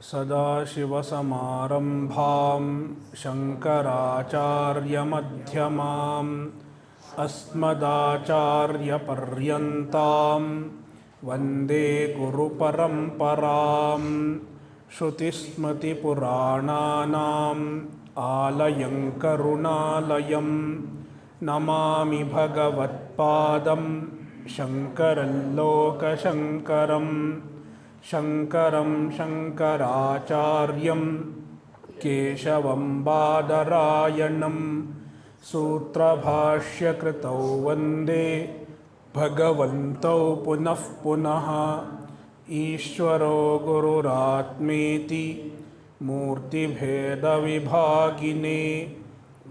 सदाशिवसमारम्भां शङ्कराचार्यमध्यमाम् अस्मदाचार्यपर्यन्तां वन्दे गुरुपरम्परां। श्रुतिस्मृतिपुराणानाम् आलयं करुणालयं नमामि भगवत्पादं शङ्करं लोकशङ्करम्। शङ्करं शङ्कराचार्यं केशवं बादरायणं सूत्रभाष्यकृतौ वन्दे भगवन्तौ पुनः पुनः। ईश्वरो गुरुरात्मेति मूर्तिभेदविभागिने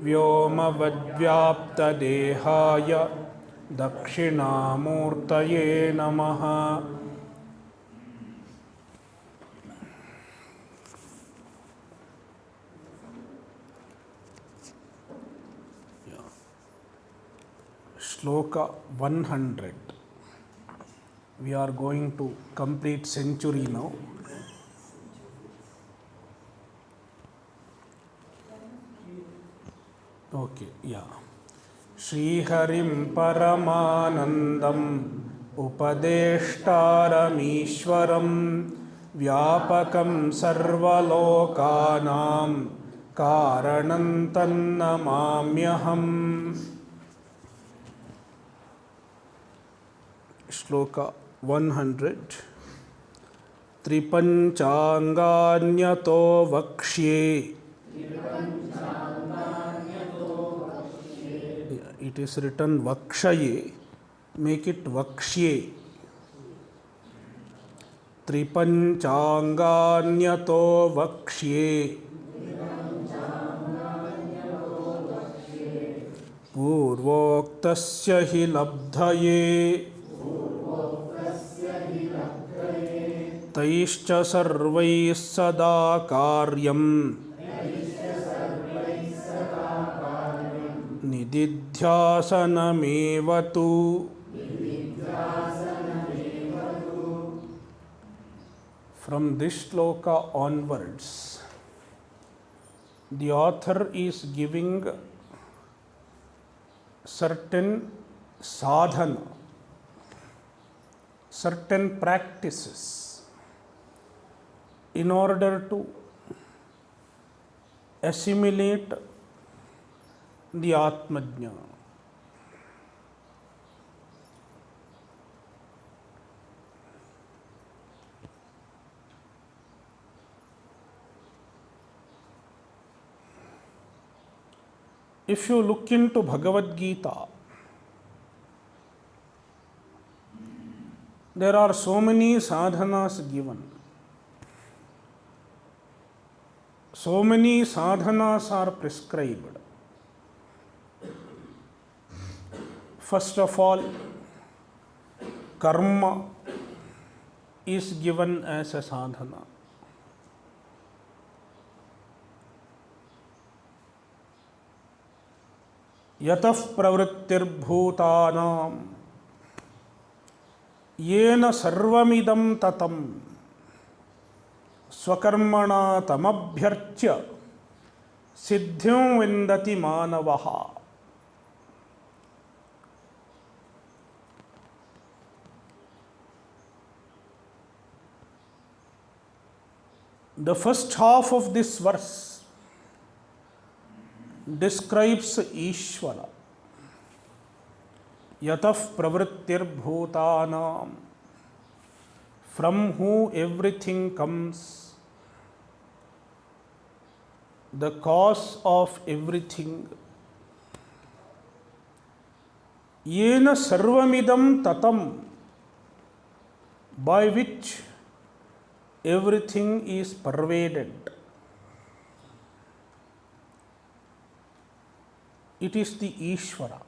व्योमवद्व्याप्तदेहाय दक्षिणामूर्तये नमः। Shloka 100. We are going to complete century now. Okay, yeah. Shri Harim Paramanandam Upadeshtaramishwaram Vyapakam Sarvalokanam Karanam Tannamamyaham. Shloka 100. Tripanchaanganyato vakshye. It is written vakshaye. Make it vakshye. Tripanchaanganyato vakshye. Purvoktasya hi labdhaye. तैश्च सर्वैः सदा कार्यं निदिध्यासनमेव तु। From this shloka onwards, the author is giving certain sadhana, certain practices in order to assimilate the Atmajnana. If you look into Bhagavad Gita, there are so many sadhanas given. So many sadhanas are prescribed. First of all, karma is given as a sadhana. Yatah pravrittir bhutanam yena sarvamidam tatam Swakarmana tamabhyarchya siddhyam vindati manavaha. The first half of this verse describes Ishvara. Yatah pravrittir bhutanam, from whom everything comes, the cause of everything. Yena sarvamidam tatam, by which everything is pervaded. It is the Ishvara.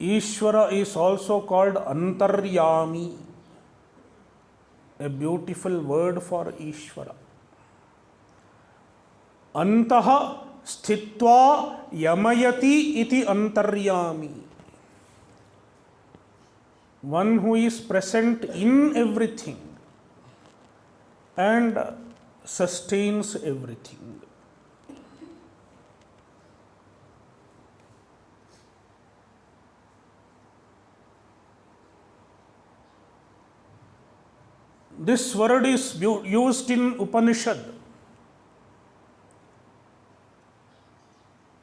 Ishvara is also called Antaryami, a beautiful word for Ishvara. Antaha sthitva yamayati iti antaryami. one who is present in everything and sustains everything. This word is used in Upanishad.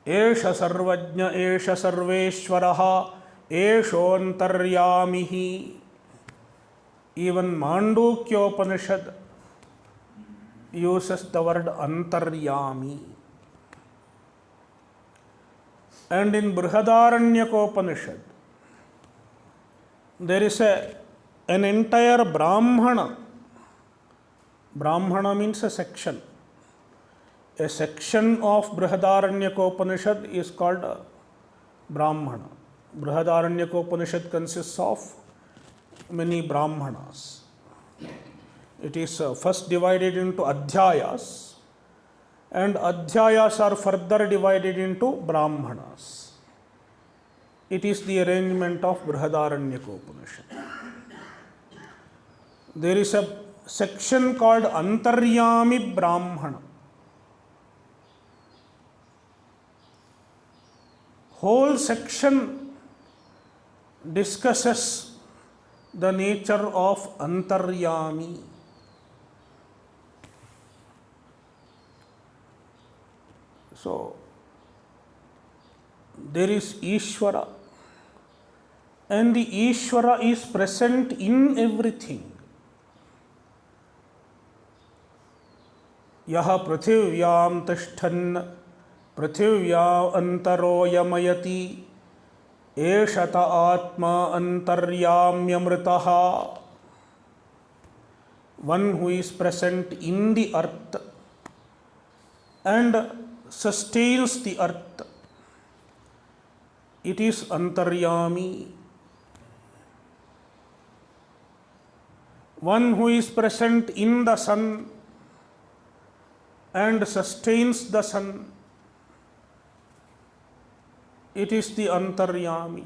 Esha sarvajna, esha sarveshwaraha, eshoantaryamihi. Even Mandukya Upanishad uses the word antaryami. And in Brihadaranyaka Upanishad, there is an entire Brahmana. Brahmana means a section. A section of Brihadaranyaka Upanishad is called Brahmana. Brihadaranyaka Upanishad consists of many Brahmanas. It is first divided into Adhyayas, and Adhyayas are further divided into Brahmanas. It is the arrangement of Brihadaranyaka Upanishad. There is a section called Antaryami Brahmana. Whole section discusses the nature of Antaryami. So, there is Ishvara, and the Ishvara is present in everything. Yaha prithivyam tishthan prithivya antaroyamayati eshata atma antaryamyamritaha. One who is present in the earth and sustains the earth. It is Antaryami. One who is present in the sun and sustains the sun. It is the Antaryami.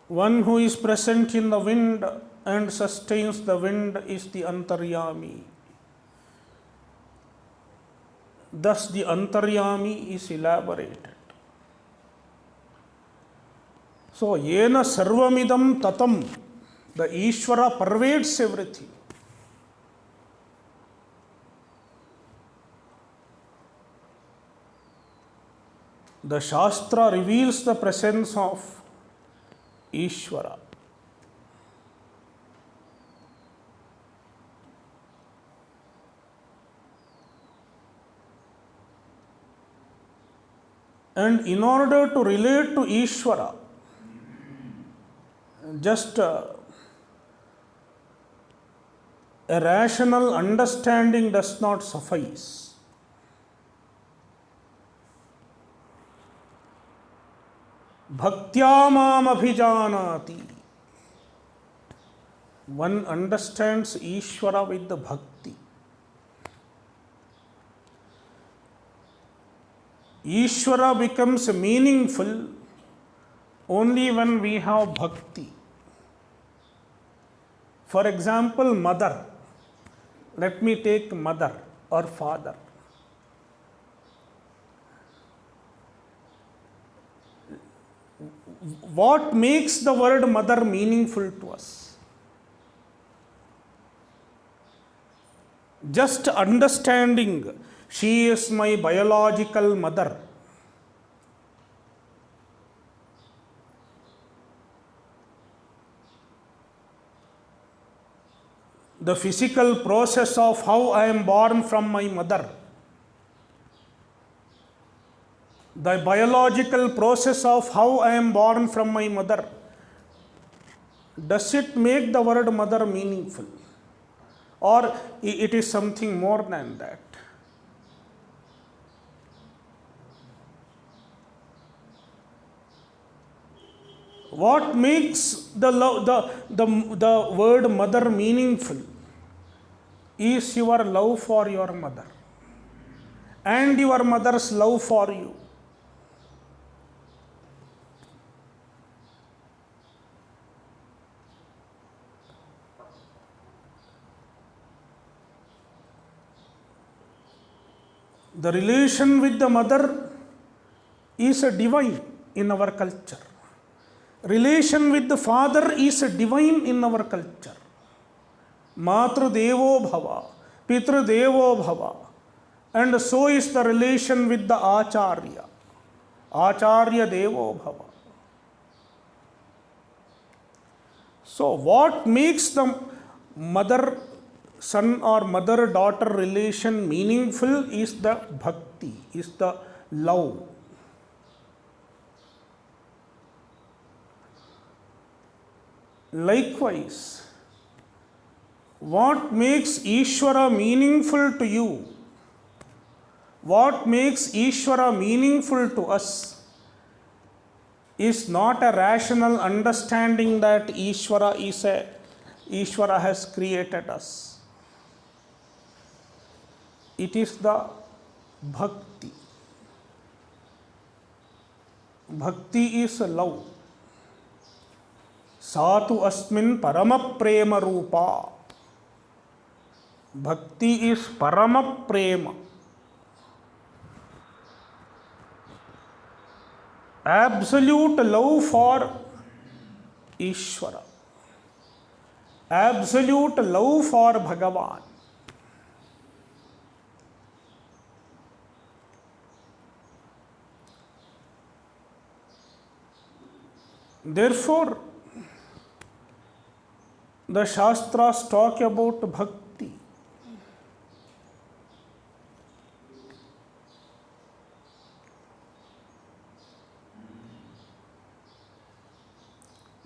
One who is present in the wind and sustains the wind is the Antaryami. Thus the Antaryami is elaborated. So, yena sarvamidam tatam, the Ishvara pervades everything. The Shastra reveals the presence of Ishvara. And in order to relate to Ishvara, just a rational understanding does not suffice. Bhaktya mam abhijanati. One understands Ishvara with the bhakti. Ishvara becomes meaningful only when we have bhakti. For example, mother. Let me take mother or father. What makes the word mother meaningful to us? Just understanding she is my biological mother. The physical process of how I am born from my mother. The biological process of how I am born from my mother. Does it make the word mother meaningful? Or it is something more than that? What makes the word mother meaningful is your love for your mother and your mother's love for you. The relation with the mother is a divine in our culture. Relation with the father is a divine in our culture. Matru Devo Bhava, Pitru Devo Bhava. And so is the relation with the Acharya. Acharya Devo Bhava. So, what makes the mother son or mother daughter relation meaningful is the bhakti, is the love. Likewise, what makes Ishvara meaningful to you? What makes Ishvara meaningful to us is not a rational understanding that Ishvara has created us. It is the bhakti. Bhakti is love. Satu asmin parama prema rupa. Bhakti is parama prema. Absolute love for Ishvara. Absolute love for Bhagavan. Therefore, the Shastras talk about bhakti.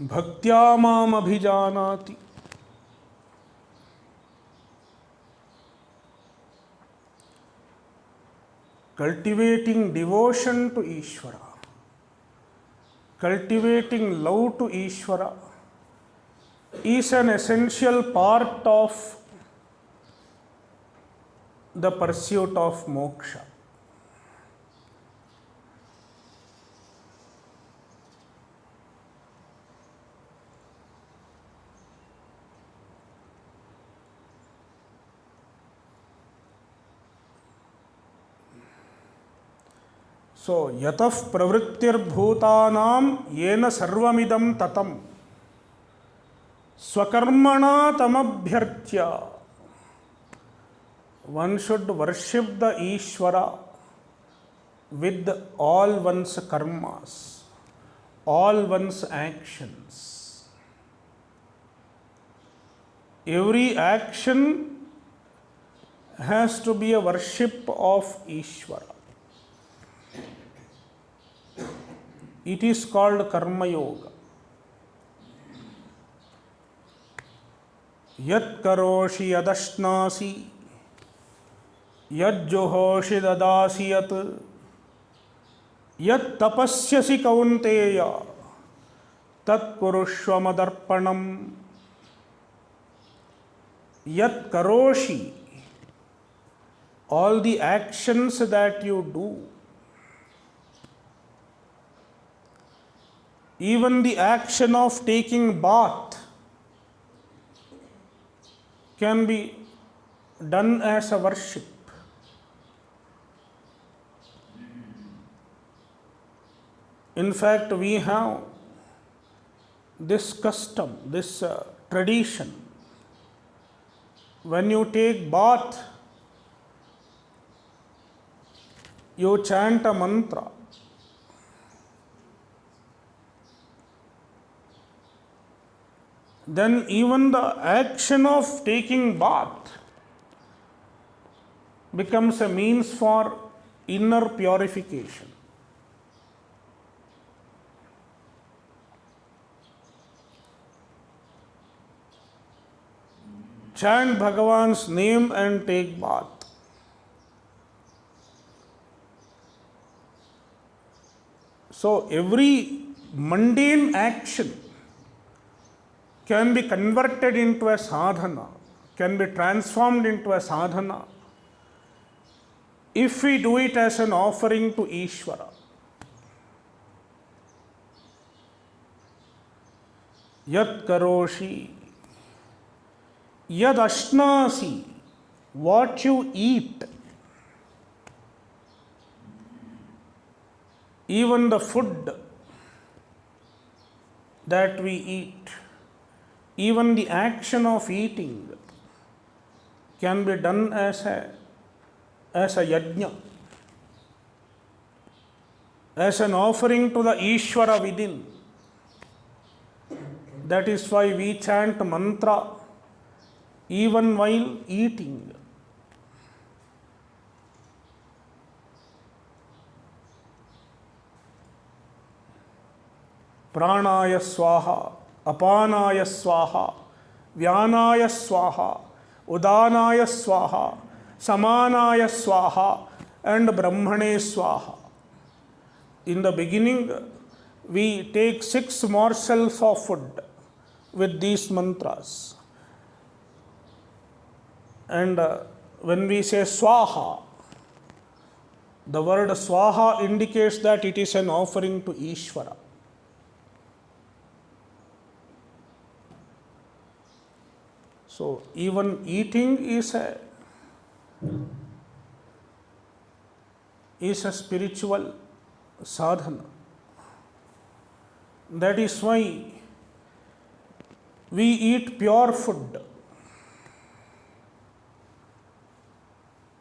Bhaktya mam abhijanati. Cultivating devotion to Ishvara. Cultivating love to Ishvara is an essential part of the pursuit of moksha. So, yataf pravrittir bhutanam yena sarvamidam tatam swakarmana tamabhyartya. One should worship the Ishvara with all one's karmas, all one's actions. Every action has to be a worship of Ishvara. It is called Karma Yoga. Yat karoshi yadashnasi, yat johoshi dadasi yat, yat tapasyasi kaunteya, tat kurushva madarpanam. Yat karoshi, all the actions that you do, even the action of taking bath can be done as a worship. In fact, we have this custom, this tradition. When you take bath, you chant a mantra. Then even the action of taking bath becomes a means for inner purification. Chant Bhagavan's name and take bath. So every mundane action can be converted into a sadhana, can be transformed into a sadhana if we do it as an offering to Ishvara. Yat karoshi, yad ashnasi, what you eat, even the food that we eat, even the action of eating can be done as a yajna, as an offering to the Ishvara within. That is why we chant mantra even while eating. Pranaya swaha, apanaya swaha, vyanaya swaha, udanaya swaha, samanaya swaha, and brahmane swaha. In the beginning, we take 6 morsels of food with these mantras. And when we say swaha, the word swaha indicates that it is an offering to Ishvara. So even eating is a spiritual sadhana. That is why we eat pure food.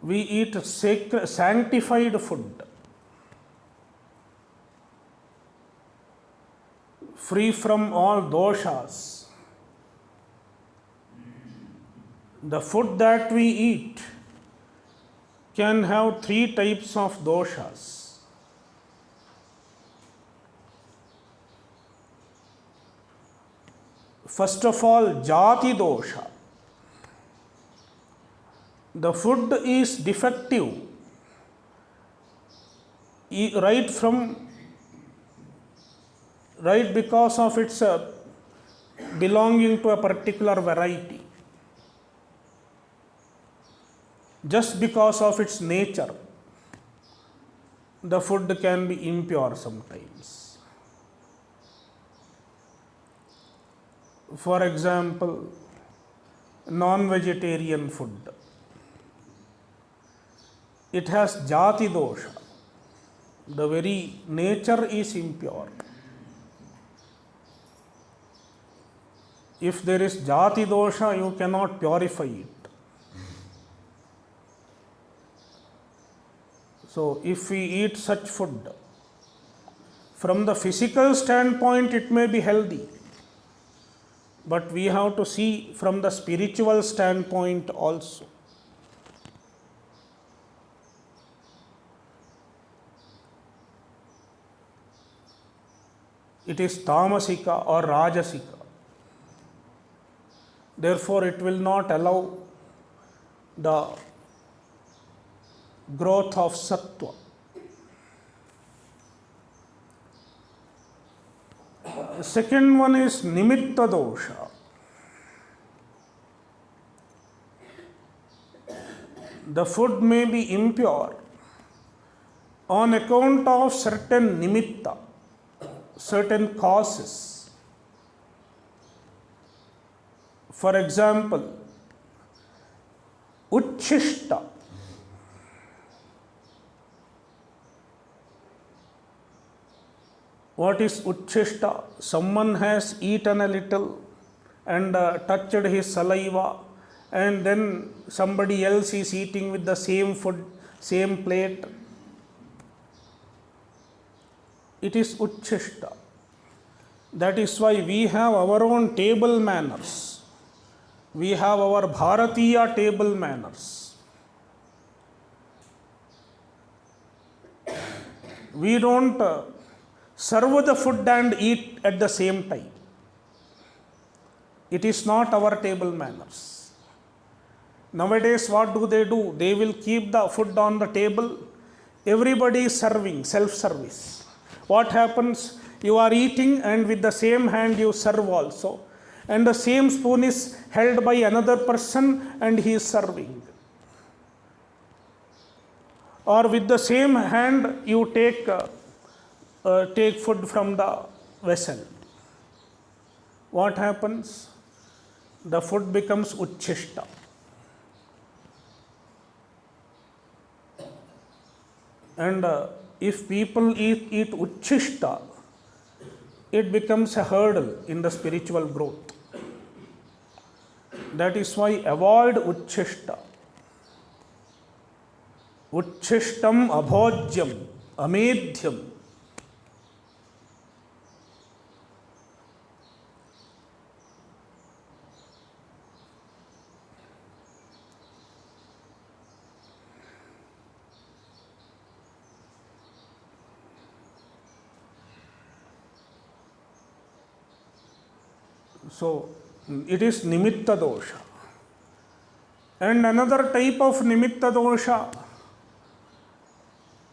We eat sacred, sanctified food, free from all doshas. The food that we eat can have 3 types of doshas. First of all, jati dosha. The food is defective right because of its belonging to a particular variety. Just because of its nature, the food can be impure sometimes. For example, non-vegetarian food. It has jati dosha. The very nature is impure. If there is jati dosha, you cannot purify it. So if we eat such food, from the physical standpoint it may be healthy, but we have to see from the spiritual standpoint also. It is tamasika or rajasika. Therefore, it will not allow the growth of sattva. The second one is nimitta dosha. The food may be impure on account of certain nimitta, certain causes. For example, uchchishta. What is uchchishta? Someone has eaten a little and touched his saliva, and then somebody else is eating with the same food, same plate. It is uchchishta. That is why we have our own table manners. We have our Bharatiya table manners. We don't serve the food and eat at the same time. It is not our table manners. Nowadays, what do? They will keep the food on the table. Everybody is serving, self-service. What happens? You are eating and with the same hand you serve also. And the same spoon is held by another person and he is serving. Or with the same hand you take food from the vessel. What happens? The food becomes uchchishta. And if people eat uchishta, it becomes a hurdle in the spiritual growth. That is why avoid uchishta. Uchishtam abhodyam, amedhyam. So, it is nimitta dosha. And another type of nimitta dosha,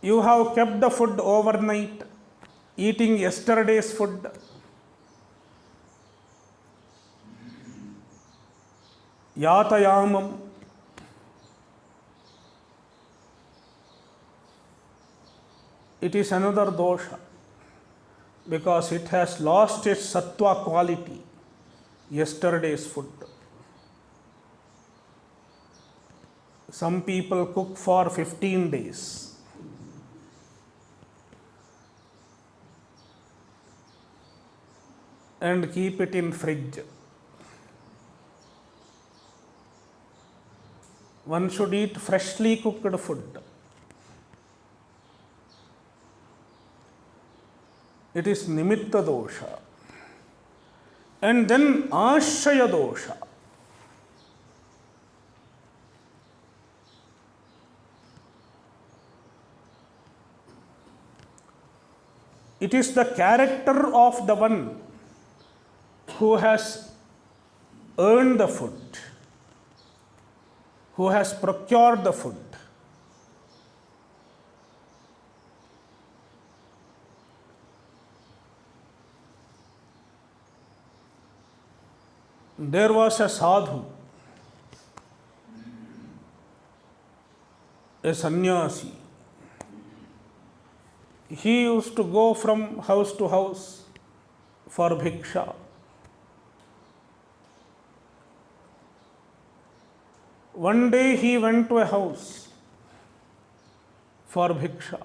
you have kept the food overnight, eating yesterday's food. Yatayamam. It is another dosha because it has lost its sattva quality, yesterday's food. Some people cook for 15 days. And keep it in fridge. One should eat freshly cooked food. It is nimitta dosha. And then ashaya dosha. It is the character of the one who has earned the food, who has procured the food. There was a sadhu, a sannyasi. He used to go from house to house for bhiksha. One day he went to a house for bhiksha.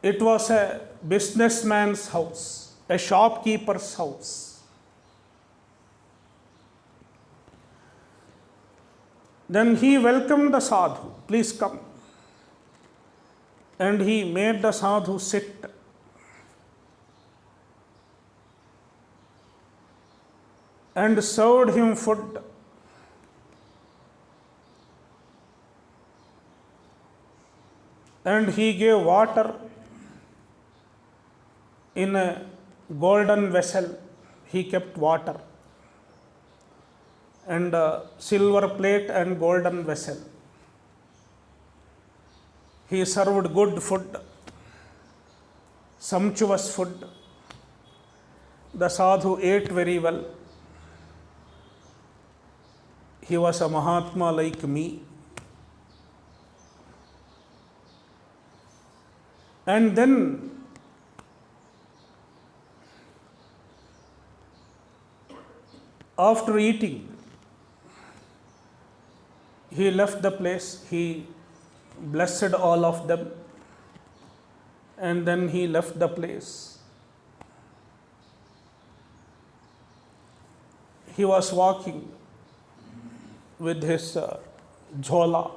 It was a businessman's house, a shopkeeper's house. Then he welcomed the sadhu, please come. And he made the sadhu sit. And served him food. And he gave water in a golden vessel. He kept water. And a silver plate and golden vessel. He served good food, sumptuous food. The sadhu ate very well. He was a Mahatma like me. And then after eating, he left the place. He blessed all of them. And then he left the place. He was walking with his jhola,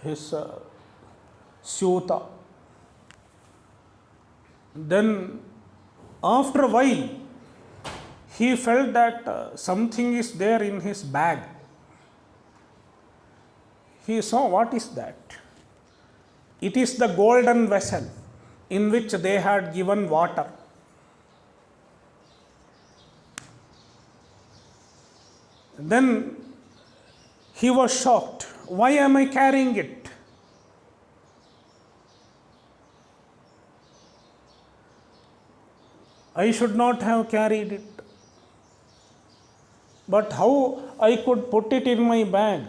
his syuta. Then after a while, he felt that something is there in his bag. He saw, what is that? It is the golden vessel in which they had given water. Then he was shocked. Why am I carrying it? I should not have carried it. But how I could put it in my bag?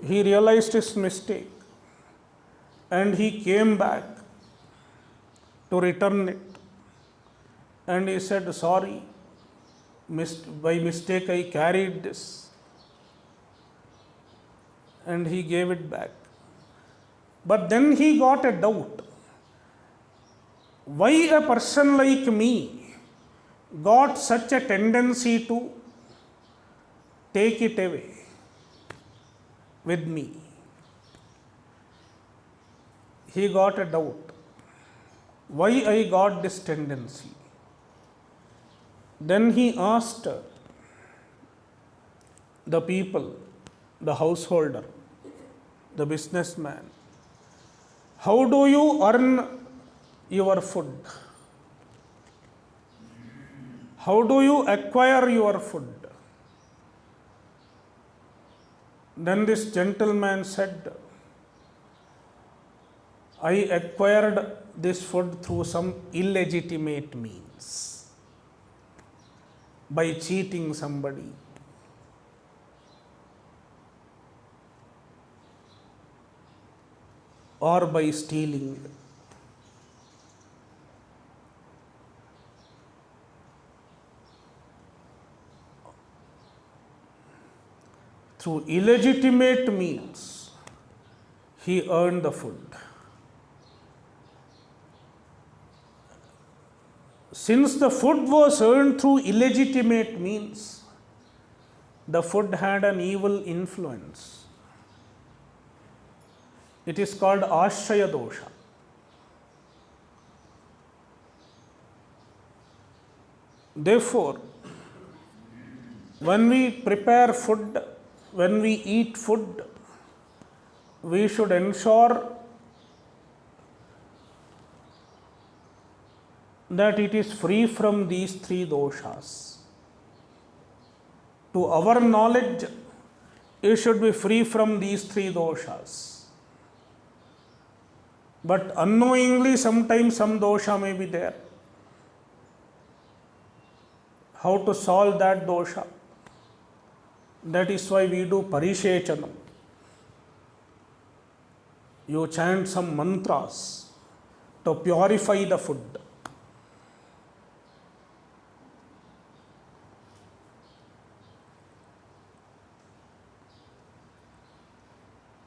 He realized his mistake. And he came back to return it. And he said, sorry, by mistake I carried this. and he gave it back. But then he got a doubt. Why a person like me got such a tendency to take it away with me? He got a doubt. Why I got this tendency? Then he asked the people, the householder, the businessman, how do you earn your food? How do you acquire your food? Then this gentleman said, I acquired this food through some illegitimate means, by cheating somebody. Or by stealing. Through illegitimate means, he earned the food. Since the food was earned through illegitimate means, the food had an evil influence. It is called Ashraya dosha. Therefore, when we prepare food, when we eat food, we should ensure that it is free from these three doshas. To our knowledge, it should be free from these three doshas. But unknowingly, sometimes some dosha may be there. How to solve that dosha? That is why we do parishechanam. You chant some mantras to purify the food.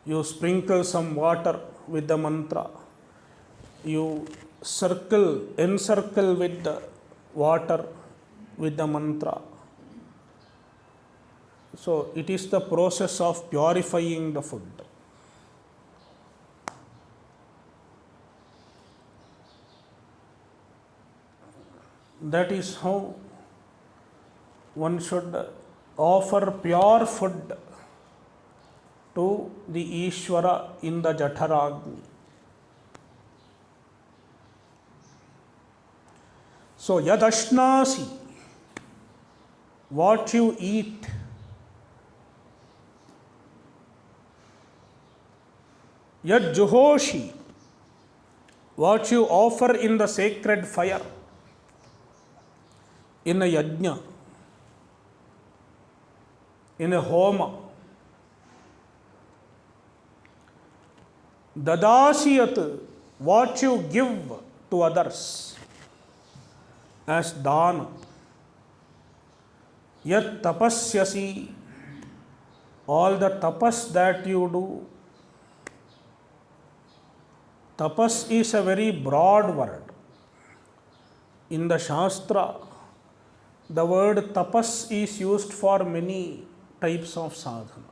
You sprinkle some water with the mantra. You encircle with the water with the mantra. So it is the process of purifying the food. That is how one should offer pure food to the Ishvara in the Jatharagni. So, yadashnasi, what you eat, yad juhoshi, what you offer in the sacred fire, in a yajna, in a homa, dadasiyat, what you give to others as dana, yat tapasyasi, all the tapas that you do. Tapas is a very broad word. In the Shastra, the word tapas is used for many types of sadhana.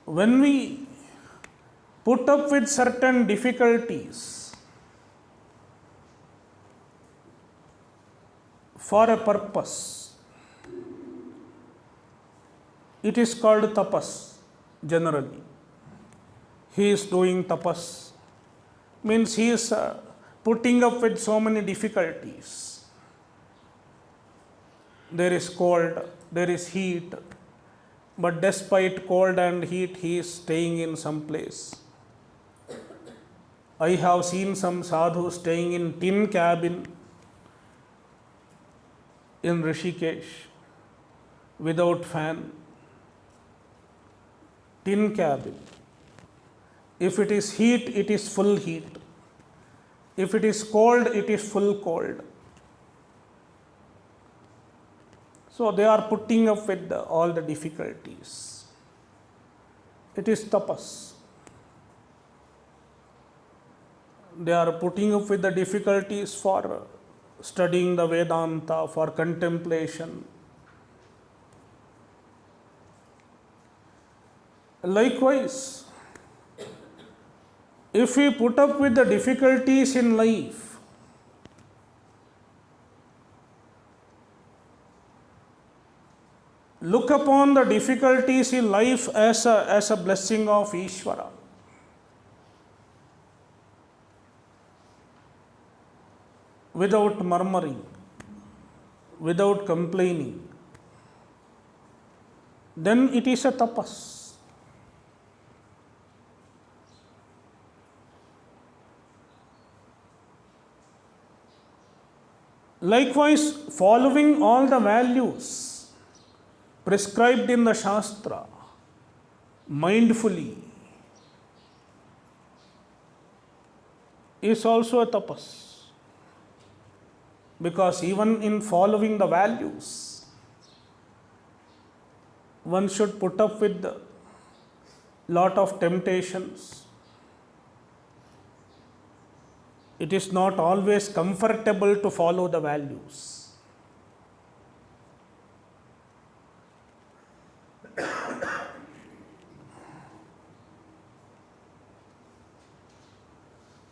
When we put up with certain difficulties for a purpose, it is called tapas generally. He is doing tapas, means he is putting up with so many difficulties. There is cold, there is heat, but despite cold and heat, he is staying in some place. I have seen some sadhu staying in tin cabin in Rishikesh without fan. Tin cabin. If it is heat, it is full heat. If it is cold, it is full cold. So they are putting up with all the difficulties. It is tapas. They are putting up with the difficulties for studying the Vedanta, for contemplation. Likewise, if we put up with the difficulties in life, look upon the difficulties in life as a blessing of Ishvara. Without murmuring, without complaining, then it is a tapas. Likewise, following all the values prescribed in the Shastra mindfully is also a tapas. Because even in following the values, one should put up with a lot of temptations. It is not always comfortable to follow the values.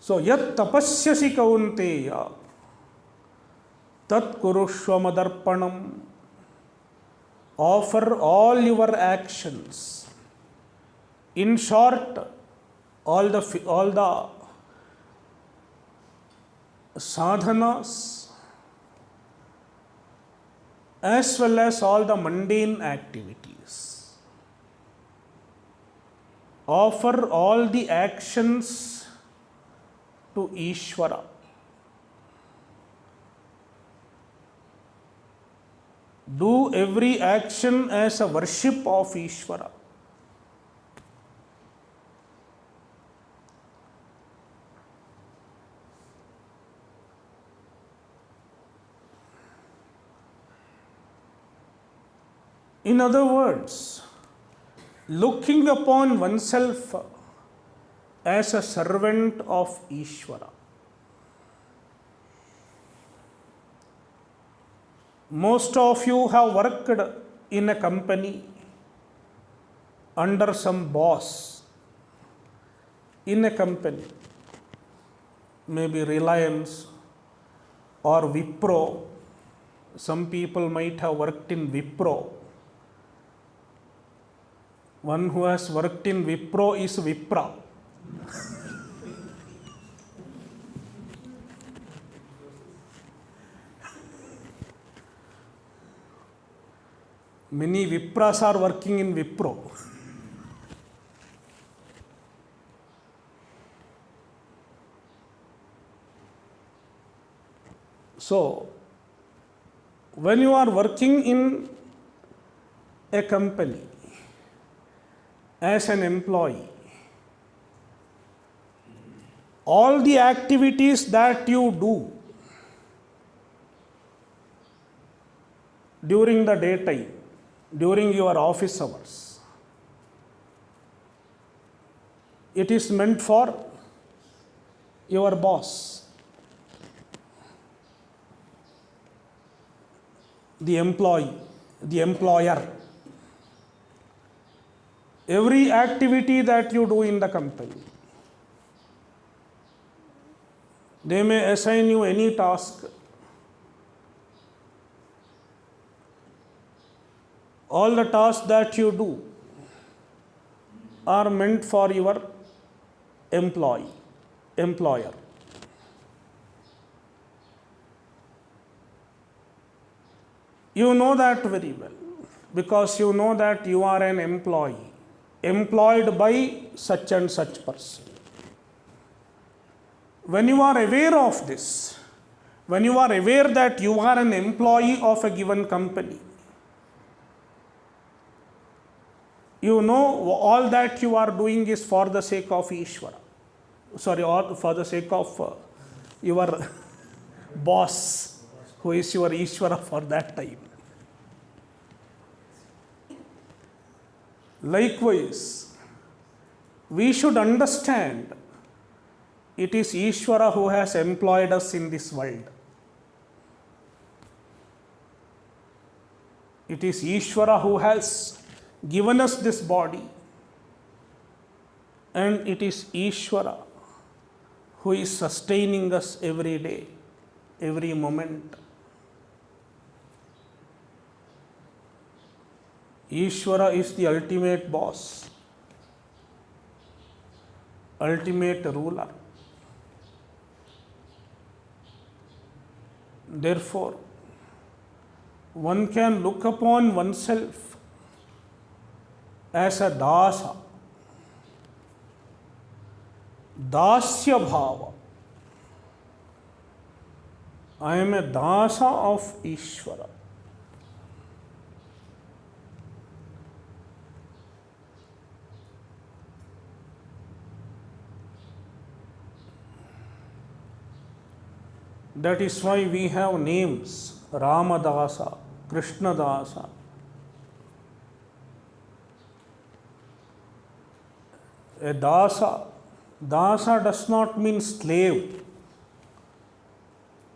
So, yat tapasyasi kaunteya tat kurushva madarpanam. Offer all your actions. In short, all the sadhanas as well as all the mundane activities. Offer all the actions to Ishvara. Do every action as a worship of Ishvara. In other words, looking upon oneself as a servant of Ishvara. Most of you have worked in a company under some boss in a company, maybe Reliance or Wipro. Some people might have worked in Wipro. One who has worked in Wipro is Vipra. Many Vipras are working in Wipro. So, when you are working in a company as an employee, all the activities that you do during the daytime, during your office hours, it is meant for your boss, the employee, the employer. Every activity that you do in the company, they may assign you any task. All the tasks that you do are meant for your employer. You know that very well, because you know that you are an employee, employed by such and such person. When you are aware of this, when you are aware that you are an employee of a given company, you know all that you are doing is for the sake of Ishvara. Or for the sake of your boss, who is your Ishvara for that time. Likewise, we should understand it is Ishvara who has employed us in this world. It is Ishvara who has given us this body, and it is Ishvara who is sustaining us every day, every moment. Ishvara is the ultimate boss, ultimate ruler. Therefore, one can look upon oneself as a dasa, dasya bhava. I am a dasa of Ishvara. That is why we have names Ramadasa, Krishnadasa. A dasa, dasa does not mean slave.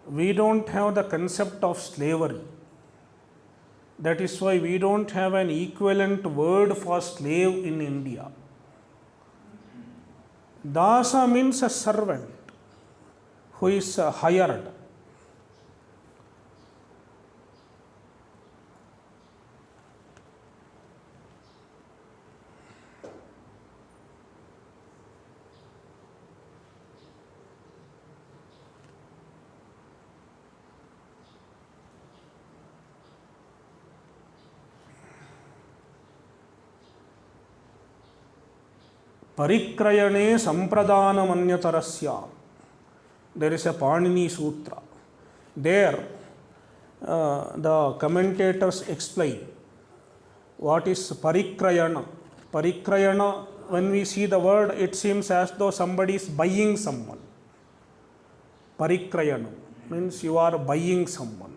We don't have the concept of slavery. That is why we don't have an equivalent word for slave in India. Dasa means a servant who is hired. Parikrayane sampradanamanytarasya. There is a Panini Sutra. There, the commentators explain what is parikrayana. Parikrayana, when we see the word, it seems as though somebody is buying someone. Parikrayana means you are buying someone.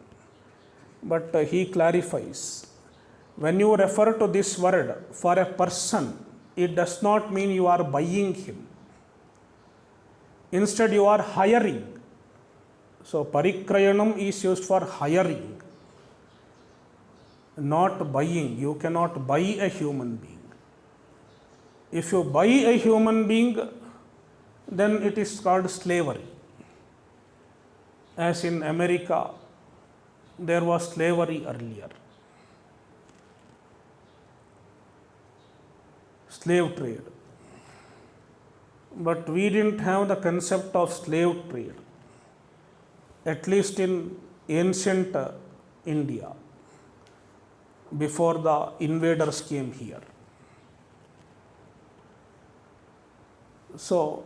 But he clarifies, when you refer to this word for a person, it does not mean you are buying him. Instead, you are hiring. So, parikrayanam is used for hiring, not buying. You cannot buy a human being. If you buy a human being, then it is called slavery. As in America, there was slavery earlier. Slave trade. But we didn't have the concept of slave trade, at least in ancient India, before the invaders came here. So,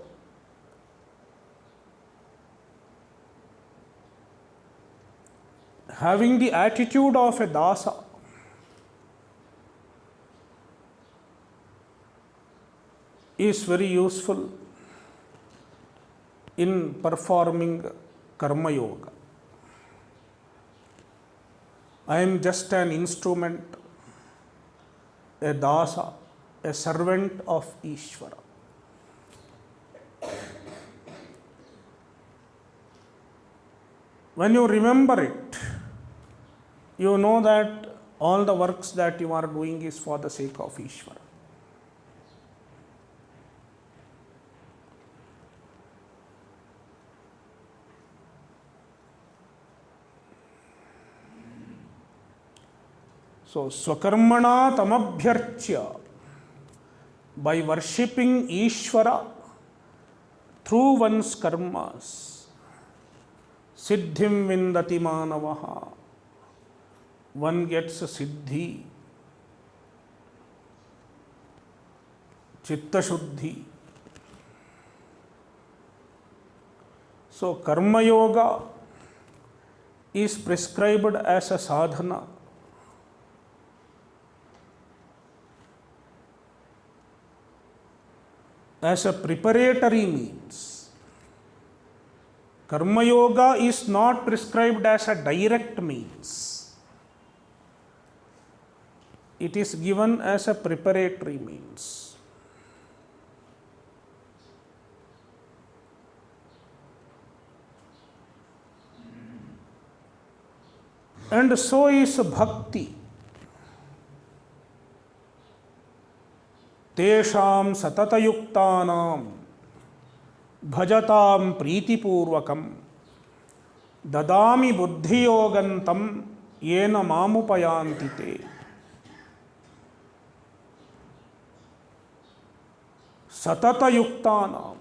having the attitude of a dasa is very useful in performing karma yoga. I am just an instrument, a dasa, a servant of Ishvara. When you remember it, you know that all the works that you are doing is for the sake of Ishvara. So, swakarmana tamabhyarchya, by worshipping Ishvara through one's karmas, siddhim vindati manavaha, one gets a siddhi, chitta shuddhi. So, karma yoga is prescribed as a sadhana. As a preparatory means. Karma yoga is not prescribed as a direct means. It is given as a preparatory means. And so is bhakti. Tesham satatayuktanam bhajatam preetipurvakam dadami buddhiyogantam yena mamupayanti te. Satatayuktanam.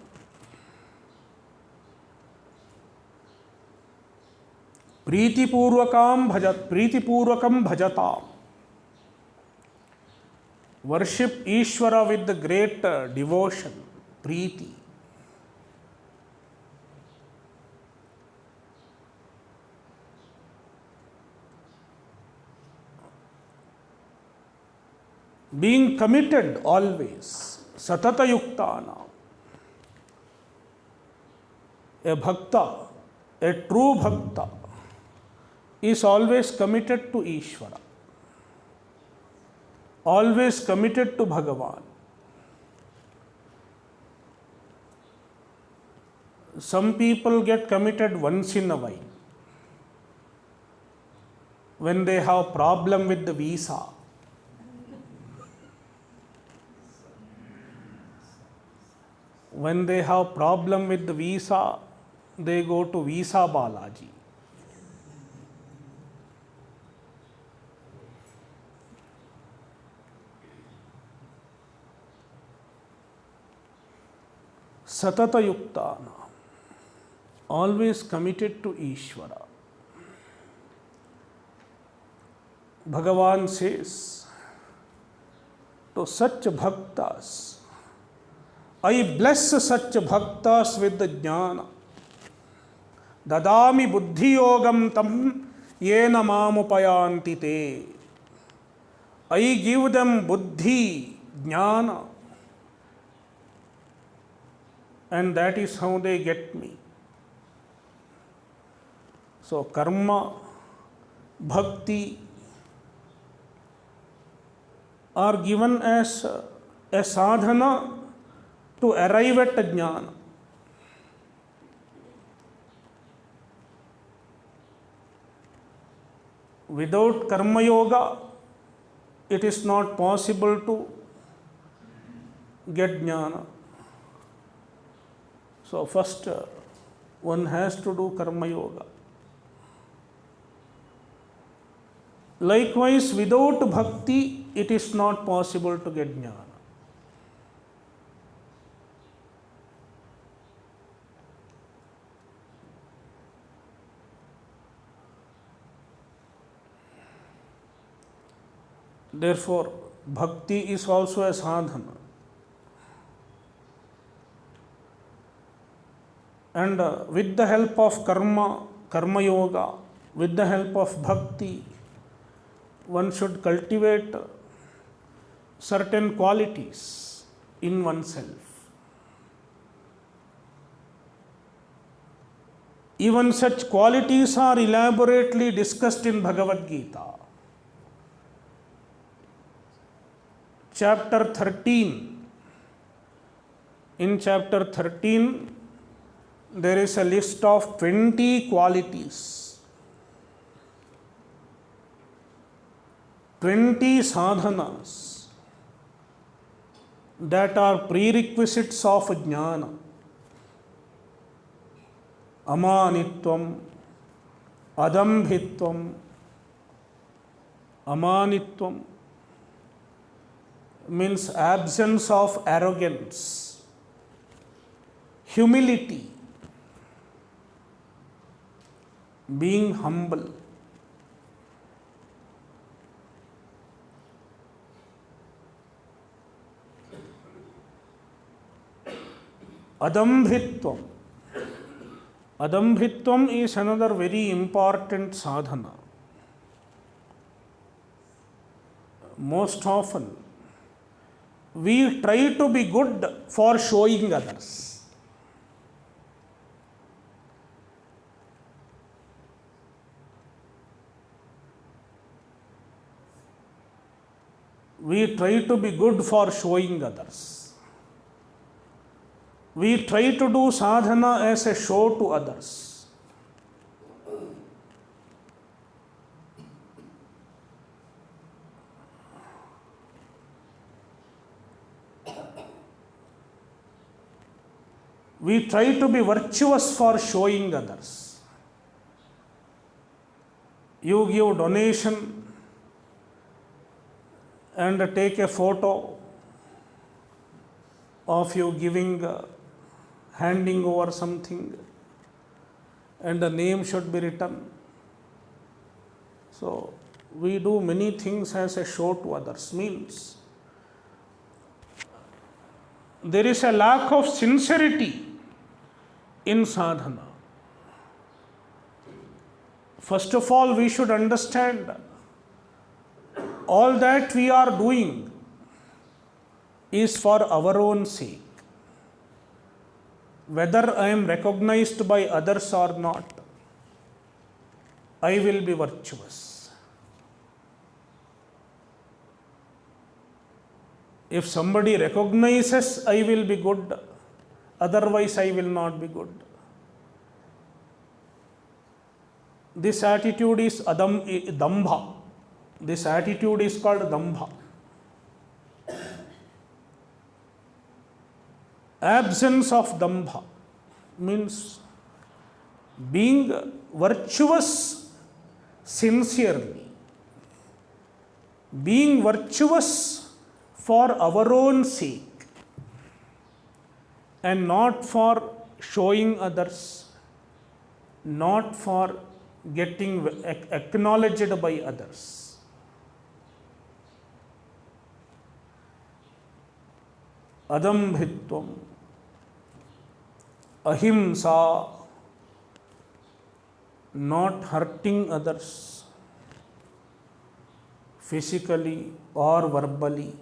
Preetipurvakam bhajatam. Worship Ishvara with the great devotion, preeti. Being committed always, satata yuktana. A bhakta, a true bhakta, is always committed to Ishvara, always committed to Bhagavan. Some people get committed once in a while when they have problem with the visa. When they have problem with the visa, they go to Visa Balaji. Satata yuktana, always committed to Ishvara. Bhagavan says to such bhaktas, I bless such bhaktas with the jnana. Dadami buddhi yogam tam yena mamupayanti te. I give them buddhi, jnana, and that is how they get me. So karma, bhakti are given as a sadhana to arrive at jnana. Without karma yoga, it is not possible to get jnana. So first one has to do karma yoga. Likewise, without bhakti, it is not possible to get jnana. Therefore, bhakti is also a sadhana. And with the help of karma yoga, with the help of bhakti, one should cultivate certain qualities in oneself. Even such qualities are elaborately discussed in Bhagavad Gita. Chapter 13. In chapter 13, there is a list of 20 qualities, 20 sadhanas that are prerequisites of jnana. Amanitvam, adambhitvam. Amanitvam means absence of arrogance, humility, being humble. Adambhitvam. Adambhitvam is another very important sadhana. Most often, we try to be good for showing others. We try to be good for showing others. We try to do sadhana as a show to others. We try to be virtuous for showing others. You give donation and take a photo of you giving, handing over something, and the name should be written. So we do many things as a show to others. Means there is a lack of sincerity in sadhana. First of all, we should understand all that we are doing is for our own sake. Whether I am recognized by others or not, I will be virtuous. If somebody recognizes, I will be good. Otherwise, I will not be good. This attitude is dambha. This attitude is called dambha. Absence of dambha means being virtuous sincerely, being virtuous for our own sake and not for showing others, not for getting acknowledged by others. Adambhitvam, ahimsa, not hurting others physically or verbally.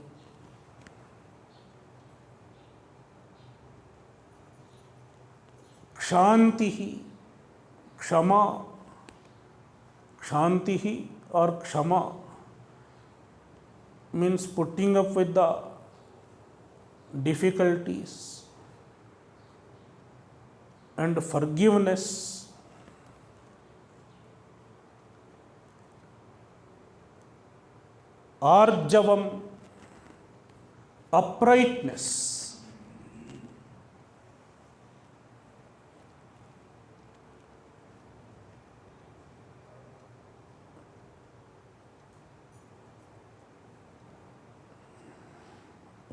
Kshantihi, kshama, kshantihi or kshama means putting up with the difficulties and forgiveness. Arjavam, uprightness.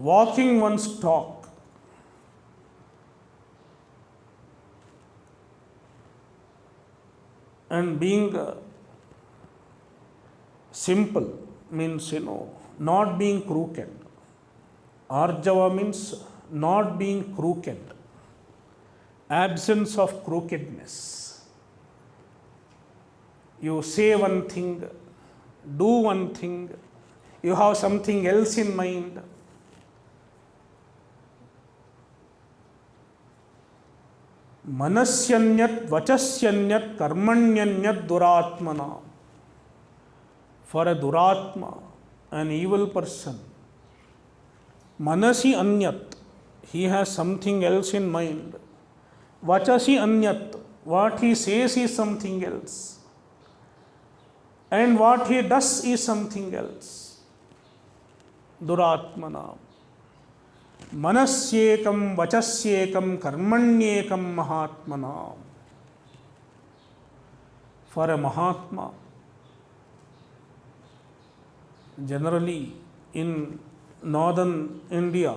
Walking one's talk. And being simple means, not being crooked. Arjava means not being crooked. Absence of crookedness. You say one thing, do one thing, you have something else in mind. Manasyanyat, vachasyanyat, karmanyanyat duratmana. For a duratma, an evil person, manasi anyat, he has something else in mind. Vachasi anyat, what he says is something else. And what he does is something else. Duratmana. Manasyekam, vachasyekam, karmanyekam mahatmana. For a Mahatma, generally in northern India,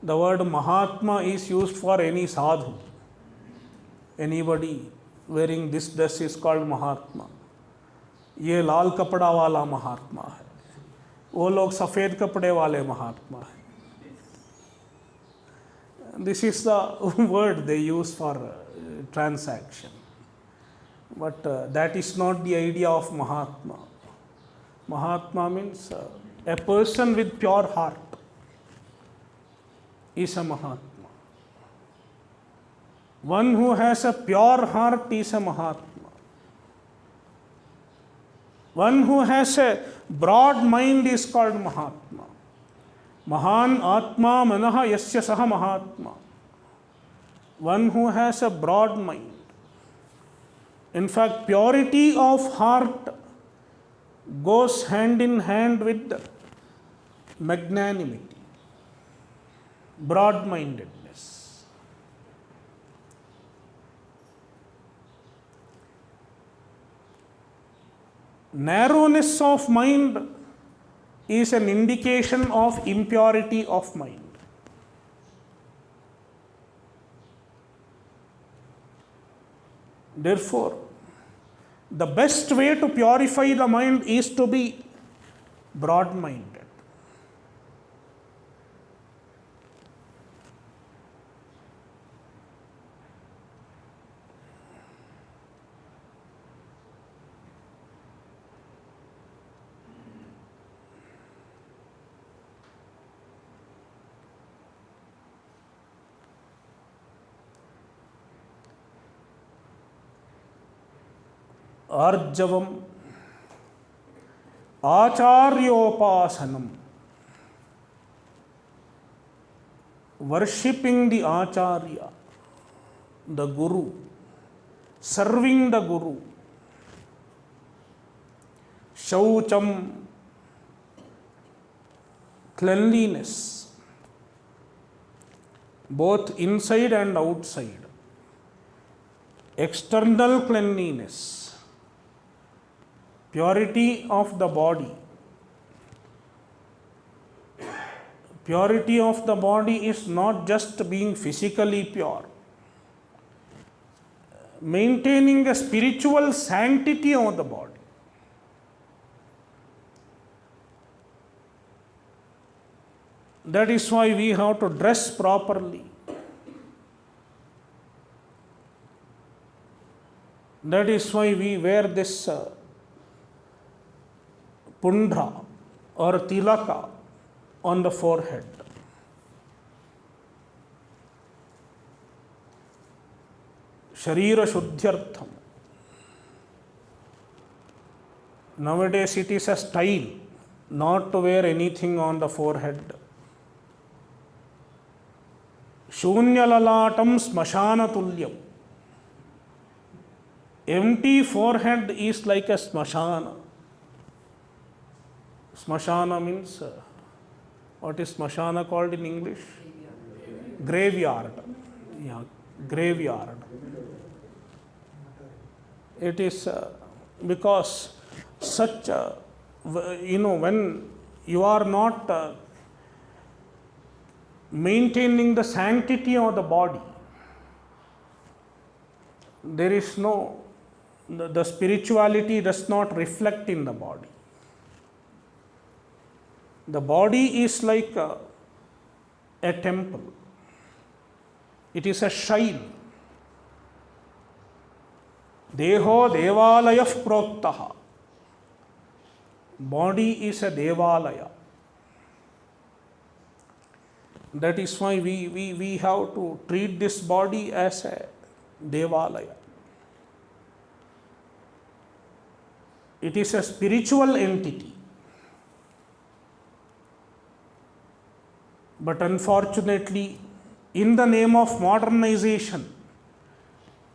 the word Mahatma is used for any sadhu. Anybody wearing this dress is called Mahatma. ये लाल कपड़ा वाला महात्मा है, वो लोग सफ़ेद कपड़े वाले महात्मा है. This is the word they use for transaction. But that is not the idea of Mahatma. Mahatma means a person with pure heart is a Mahatma. One who has a pure heart is a Mahatma. One who has a broad mind is called Mahatma. Mahan Atma Manaha Yasya Saha Mahatma. One who has a broad mind. In fact, purity of heart goes hand in hand with magnanimity, broad-mindedness. Narrowness of mind is an indication of impurity of mind. Therefore, the best way to purify the mind is to be broad-minded. Arjavam Acharyopasanam. Worshipping the Acharya, the Guru, serving the Guru. Shaucham, cleanliness, both inside and outside. External cleanliness, purity of the body. Purity of the body is not just being physically pure. Maintaining a spiritual sanctity of the body. That is why we have to dress properly. That is why we wear this pundra or tilaka on the forehead. Sharira Shuddhyartham. Nowadays it is a style not to wear anything on the forehead. Shunyalalatam smashana tulyam. Empty forehead is like a smashana. Smashana means, what is smashana called in English? Graveyard. Yeah, graveyard. It is because such, when you are not maintaining the sanctity of the body, there is no, the spirituality does not reflect in the body. The body is like a temple. It is a shrine. Deho devalayah proktaha. Body is a devalaya. That is why we have to treat this body as a devalaya. It is a spiritual entity. But unfortunately, in the name of modernization,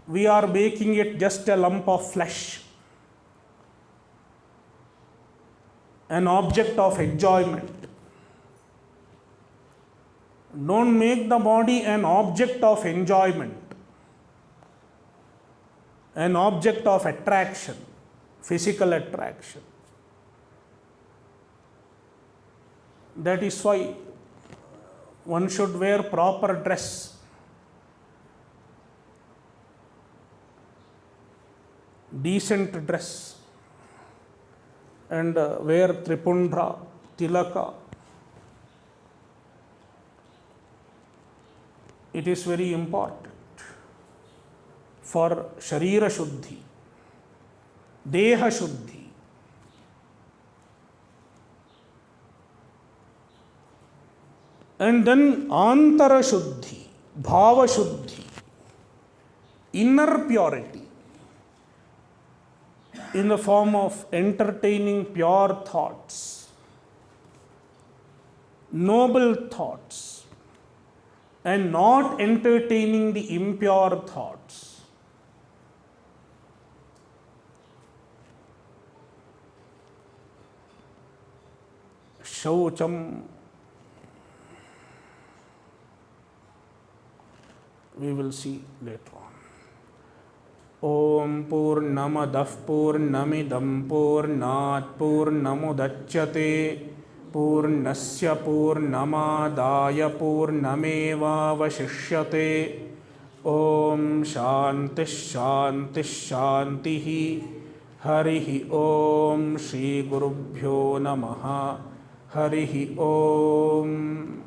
we are making it just a lump of flesh, an object of enjoyment. Don't make the body an object of enjoyment, an object of attraction, physical attraction. That is why one should wear proper dress. Decent dress. And wear tripundra, tilaka. It is very important for Sharira Shuddhi, Deha Shuddhi. And then Antara Shuddhi, Bhava Shuddhi, inner purity. in the form of entertaining pure thoughts, noble thoughts, and not entertaining the impure thoughts. Shaucham, we will see later on. Om Purnamadah Purnamidam Purnat Purnamudachyate Purnasya Purnamadaya Purnamevavashishyate. Om Shanti Shanti Shantihi. Harihi Om Shri Gurubhyo Namaha. Harihi Om.